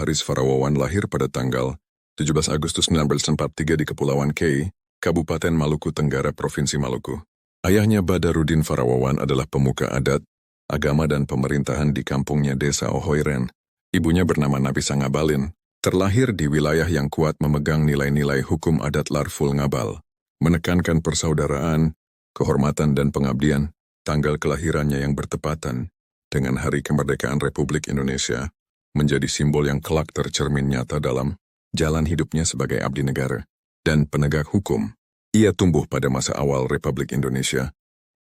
Haris Farawawan lahir pada tanggal 17 Agustus 1943 di Kepulauan Kei, Kabupaten Maluku Tenggara, Provinsi Maluku. Ayahnya Badarudin Farawawan adalah pemuka adat, agama dan pemerintahan di kampungnya Desa Ohoiren. Ibunya bernama Nafisah Ngabalin, terlahir di wilayah yang kuat memegang nilai-nilai hukum adat Larful Ngabal, menekankan persaudaraan, kehormatan dan pengabdian. Tanggal kelahirannya yang bertepatan dengan Hari Kemerdekaan Republik Indonesia menjadi simbol yang kelak tercermin nyata dalam jalan hidupnya sebagai abdi negara dan penegak hukum. Ia tumbuh pada masa awal Republik Indonesia,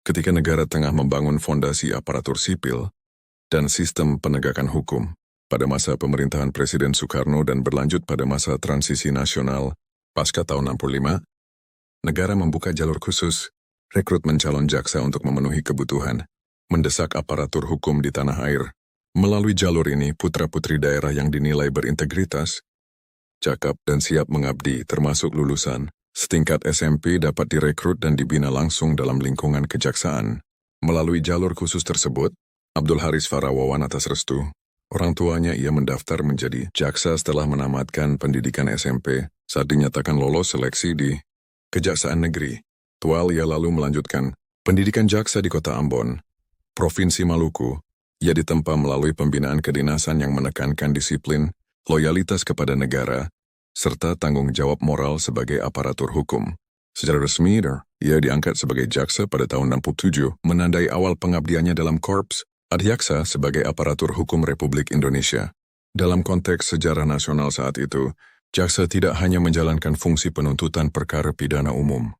ketika negara tengah membangun fondasi aparatur sipil dan sistem penegakan hukum. Pada masa pemerintahan Presiden Soekarno dan berlanjut pada masa transisi nasional pasca tahun 65, negara membuka jalur khusus rekrutmen calon jaksa untuk memenuhi kebutuhan mendesak aparatur hukum di tanah air. Melalui jalur ini, putra-putri daerah yang dinilai berintegritas, cakap dan siap mengabdi, termasuk lulusan setingkat SMP, dapat direkrut dan dibina langsung dalam lingkungan kejaksaan. Melalui jalur khusus tersebut, Abdul Haris Farawawan atas restu orang tuanya ia mendaftar menjadi jaksa setelah menamatkan pendidikan SMP. Saat dinyatakan lolos seleksi di Kejaksaan Negeri Tual, ia lalu melanjutkan pendidikan jaksa di Kota Ambon, Provinsi Maluku. Ia ditempa melalui pembinaan kedinasan yang menekankan disiplin, loyalitas kepada negara, serta tanggung jawab moral sebagai aparatur hukum. Secara resmi, ia diangkat sebagai jaksa pada tahun 67, menandai awal pengabdiannya dalam Korps Adhyaksa sebagai aparatur hukum Republik Indonesia. Dalam konteks sejarah nasional saat itu, jaksa tidak hanya menjalankan fungsi penuntutan perkara pidana umum.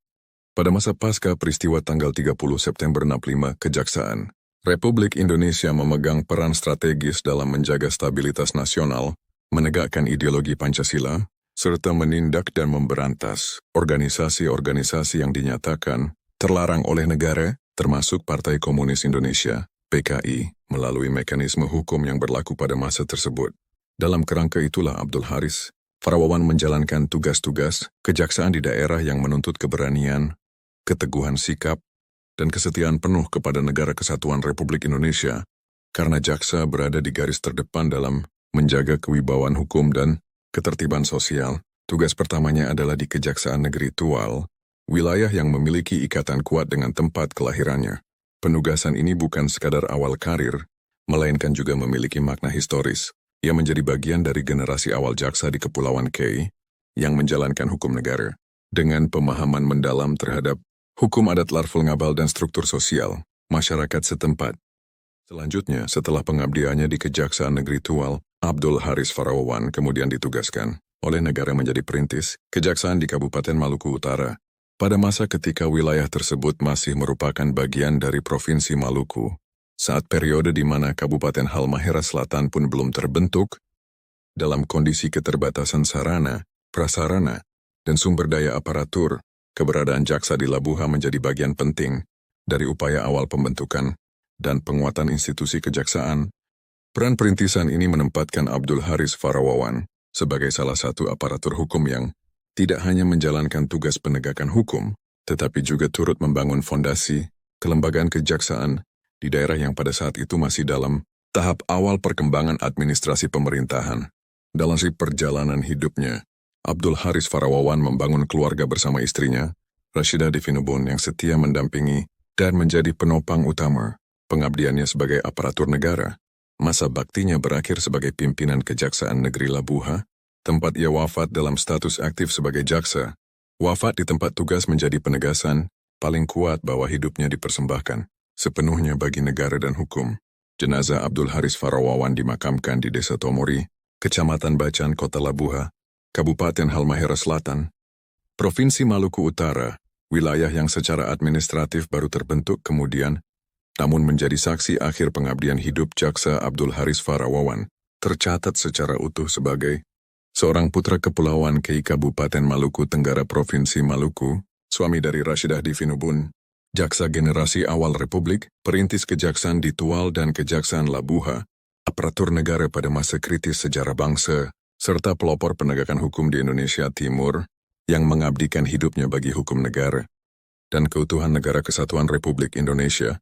Pada masa pasca peristiwa tanggal 30 September 65, Kejaksaan Republik Indonesia memegang peran strategis dalam menjaga stabilitas nasional, menegakkan ideologi Pancasila, serta menindak dan memberantas organisasi-organisasi yang dinyatakan terlarang oleh negara, termasuk Partai Komunis Indonesia, PKI, melalui mekanisme hukum yang berlaku pada masa tersebut. Dalam kerangka itulah Abdul Haris Farawawan menjalankan tugas-tugas kejaksaan di daerah yang menuntut keberanian, keteguhan sikap, dan kesetiaan penuh kepada Negara Kesatuan Republik Indonesia, karena jaksa berada di garis terdepan dalam menjaga kewibawaan hukum dan ketertiban sosial. Tugas pertamanya adalah di Kejaksaan Negeri Tual, wilayah yang memiliki ikatan kuat dengan tempat kelahirannya. Penugasan ini bukan sekadar awal karir, melainkan juga memiliki makna historis. Ia menjadi bagian dari generasi awal jaksa di Kepulauan Kei yang menjalankan hukum negara dengan pemahaman mendalam terhadap hukum adat Larful Ngabal dan struktur sosial masyarakat setempat. Selanjutnya, setelah pengabdiannya di Kejaksaan Negeri Tual, Abdul Haris Farawawan kemudian ditugaskan oleh negara menjadi perintis Kejaksaan di Kabupaten Maluku Utara. Pada masa ketika wilayah tersebut masih merupakan bagian dari Provinsi Maluku, saat periode di mana Kabupaten Halmahera Selatan pun belum terbentuk, dalam kondisi keterbatasan sarana, prasarana, dan sumber daya aparatur, keberadaan jaksa di Labuha menjadi bagian penting dari upaya awal pembentukan dan penguatan institusi kejaksaan. Peran perintisan ini menempatkan Abdul Haris Farawawan sebagai salah satu aparatur hukum yang tidak hanya menjalankan tugas penegakan hukum, tetapi juga turut membangun fondasi kelembagaan kejaksaan di daerah yang pada saat itu masih dalam tahap awal perkembangan administrasi pemerintahan. Dalam perjalanan hidupnya, Abdul Haris Farawawan membangun keluarga bersama istrinya, Rashidah Divinubun, yang setia mendampingi dan menjadi penopang utama pengabdiannya sebagai aparatur negara. Masa baktinya berakhir sebagai pimpinan Kejaksaan Negeri Labuha, tempat ia wafat dalam status aktif sebagai jaksa. Wafat di tempat tugas menjadi penegasan paling kuat bahwa hidupnya dipersembahkan sepenuhnya bagi negara dan hukum. Jenazah Abdul Haris Farawawan dimakamkan di Desa Tomori, Kecamatan Bacan, Kota Labuha, Kabupaten Halmahera Selatan, Provinsi Maluku Utara, wilayah yang secara administratif baru terbentuk kemudian, namun menjadi saksi akhir pengabdian hidup jaksa Abdul Haris Farawawan, tercatat secara utuh sebagai seorang putra Kepulauan Kei Kabupaten Maluku Tenggara Provinsi Maluku, suami dari Rashidah Divinubun, jaksa generasi awal Republik, perintis kejaksaan di Tual dan Kejaksaan Labuha, aparatur negara pada masa kritis sejarah bangsa, serta pelopor penegakan hukum di Indonesia Timur, yang mengabdikan hidupnya bagi hukum negara dan keutuhan Negara Kesatuan Republik Indonesia.